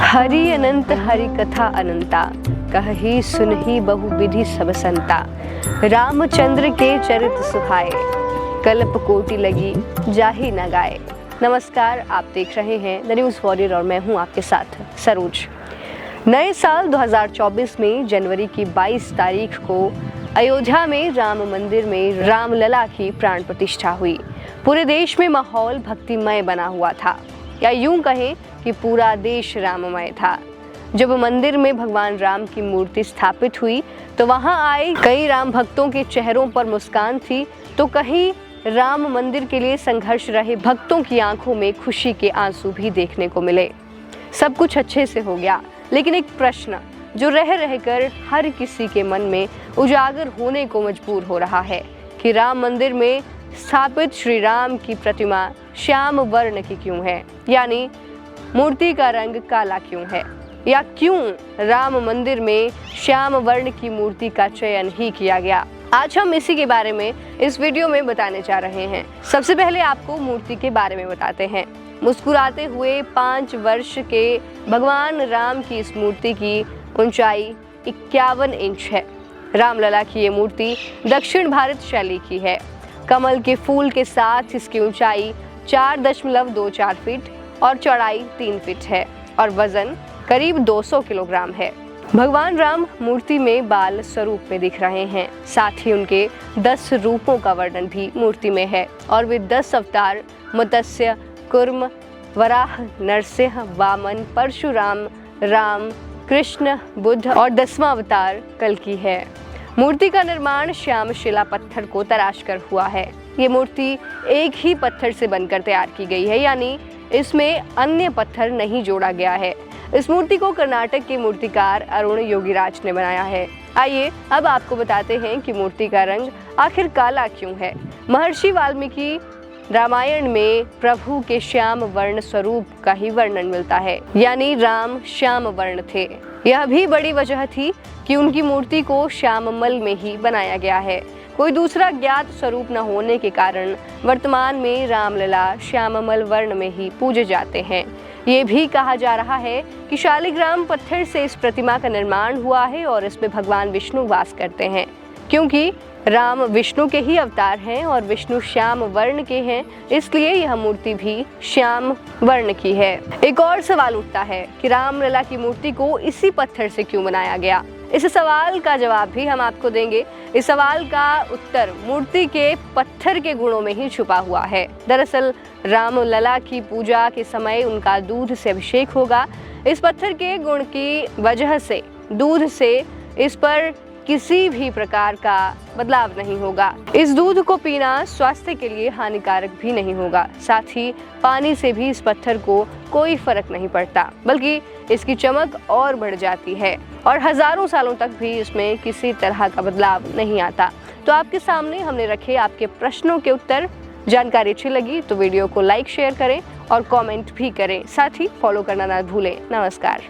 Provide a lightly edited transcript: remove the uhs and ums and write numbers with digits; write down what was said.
हरि अनंत हरि कथा अनंता, कहही सुनही बहु विधि सब संता। रामचंद्र के चरित सुहाए, कल्प कोटि लगी जाहि न गाए। नमस्कार, आप देख रहे हैं द न्यूज़ वॉरियर और मैं हूं आपके साथ सरोज। नए साल 2024 में जनवरी की 22 तारीख को अयोध्या में राम मंदिर में रामलला की प्राण प्रतिष्ठा हुई। पूरे देश में माहौल भक्तिमय बना हुआ था, या यूं कहें कि पूरा देश राममय था। जब मंदिर में भगवान राम की मूर्ति स्थापित हुई तो वहां आए कई राम भक्तों के चेहरों पर मुस्कान थी, तो कहीं राम मंदिर के लिए संघर्ष रहे भक्तों की आंखों में खुशी के आंसू भी देखने को मिले। सब कुछ अच्छे से हो गया, लेकिन एक प्रश्न जो रह रहकर हर किसी के मन में उजागर होने को मजबूर हो रहा है कि राम मंदिर में स्थापित श्री राम की प्रतिमा श्याम वर्ण की क्यों है, यानी मूर्ति का रंग काला क्यों है, या क्यों राम मंदिर में श्याम वर्ण की मूर्ति का चयन ही किया गया। आज हम इसी के बारे में इस वीडियो में बताने जा रहे हैं। सबसे पहले आपको मूर्ति के बारे में बताते हैं। मुस्कुराते हुए 5 वर्ष के भगवान राम की इस मूर्ति की ऊंचाई 51 इंच है। रामलला की ये मूर्ति दक्षिण भारत शैली की है। कमल के फूल के साथ इसकी ऊंचाई 4.24 फीट और चौड़ाई 3 फीट है और वजन करीब 200 किलोग्राम है। भगवान राम मूर्ति में बाल स्वरूप में दिख रहे हैं। साथ ही उनके 10 रूपों का वर्णन भी मूर्ति में है और वे 10 अवतार मत्स्य, कुर्म, वराह, नरसिंह, वामन, परशुराम, राम, कृष्ण, बुद्ध और 10वां अवतार कल्कि है। मूर्ति का निर्माण श्याम शिला पत्थर को तराश कर हुआ है। ये मूर्ति एक ही पत्थर से बनकर तैयार की गई है, यानी इसमें अन्य पत्थर नहीं जोड़ा गया है। इस मूर्ति को कर्नाटक के मूर्तिकार अरुण योगीराज ने बनाया है। आइए अब आपको बताते हैं कि मूर्ति का रंग आखिर काला क्यों है। महर्षि वाल्मीकि रामायण में प्रभु के श्याम वर्ण स्वरूप का ही वर्णन मिलता है, यानी राम श्याम वर्ण थे। यह भी बड़ी वजह थी कि उनकी मूर्ति को श्याममल में ही बनाया गया है। कोई दूसरा ज्ञात स्वरूप न होने के कारण वर्तमान में रामलला श्याममल वर्ण में ही पूजे जाते हैं। ये भी कहा जा रहा है कि शालिग्राम पत्थर से इस प्रतिमा का निर्माण हुआ है और इसमें भगवान विष्णु वास करते हैं। क्योंकि राम विष्णु के ही अवतार हैं और विष्णु श्याम वर्ण के हैं, इसलिए यह मूर्ति भी श्याम वर्ण की है। एक और सवाल उठता है कि रामलला की मूर्ति को इसी पत्थर से क्यों बनाया गया। इस सवाल का जवाब भी हम आपको देंगे। इस सवाल का उत्तर मूर्ति के पत्थर के गुणों में ही छुपा हुआ है। दरअसल रामलला की पूजा के समय उनका दूध से अभिषेक होगा। इस पत्थर के गुण की वजह से दूध से इस पर किसी भी प्रकार का बदलाव नहीं होगा। इस दूध को पीना स्वास्थ्य के लिए हानिकारक भी नहीं होगा। साथ ही पानी से भी इस पत्थर को कोई फर्क नहीं पड़ता, बल्कि इसकी चमक और बढ़ जाती है और हजारों सालों तक भी इसमें किसी तरह का बदलाव नहीं आता। तो आपके सामने हमने रखे आपके प्रश्नों के उत्तर। जानकारी अच्छी लगी तो वीडियो को लाइक, शेयर करें और कमेंट भी करें। साथ ही फॉलो करना ना भूलें। नमस्कार।